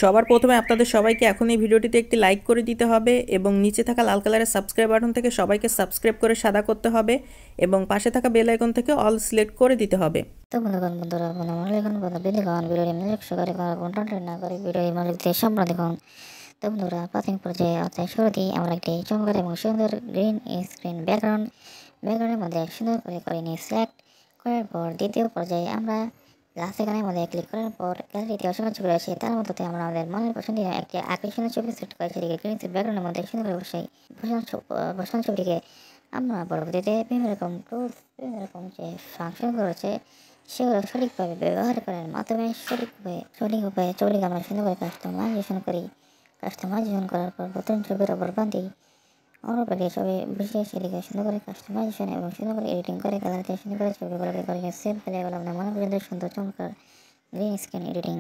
সবার প্রথমে আপনাদের সবাইকে এখন এই ভিডিওটিতে একটি লাইক করে দিতে হবে এবং নিচে থাকা লাল কালারের সাবস্ক্রাইব বাটন থেকে সবাইকে সাবস্ক্রাইব করে সাদা করতে হবে এবং পাশে থাকা বেল আইকন থেকে অল সিলেক্ট করে দিতে হবে। তো বন্ধুরা ভিডিওটি মনোযোগ সহকারে কন্টেন্ট না করে ভিডিওটি মনোযোগ দিয়ে সম্পূর্ণ দেখুন। তো বন্ধুরা, প্রাথমিক পর্যায়ে অর্থাৎ শুরুতেই আমরা একটি চমৎকার এবং সুন্দর গ্রিন স্ক্রিন ব্যাকগ্রাউন্ডের মধ্যে সুন্দর করে নিয়ে সিলেক্ট করার পর দ্বিতীয় পর্যায়ে আমরা লাস্ট এখানের মধ্যে ক্লিক করার পর গ্যালারিতে অসংখ্য ছবি রয়েছে, তার মধ্যে আমরা আমাদের মনের পছন্দের একটি আকর্ষণীয় ছবি সিলেক্ট করে সেটিকে গ্রিন ব্যাকগ্রাউন্ডের মধ্যে সুন্দর করে বসান ছবিটিকে আমরা পরবর্তীতে বিভিন্ন রকম টুলস, বিভিন্ন রকম যে ফাংশনগুলো রয়েছে সেগুলো সঠিকভাবে ব্যবহার করার মাধ্যমে সঠিকভাবে ছবিটিকে আমরা সুন্দর করে কাস্টমাইজেশন করার পর নতুন ছবির অপর প্রান্তে অন্য ছবি বিশেষ সেটিকে সুন্দর করে কাস্টমাইজেশন এবং সুন্দর করে এডিটিং করে কালারতে সুন্দর করে ছবিগুলোকে করে সেভ করে আমরা মনে পর্যন্ত সুন্দর চমৎকার গ্রিন স্ক্রিন এডিটিং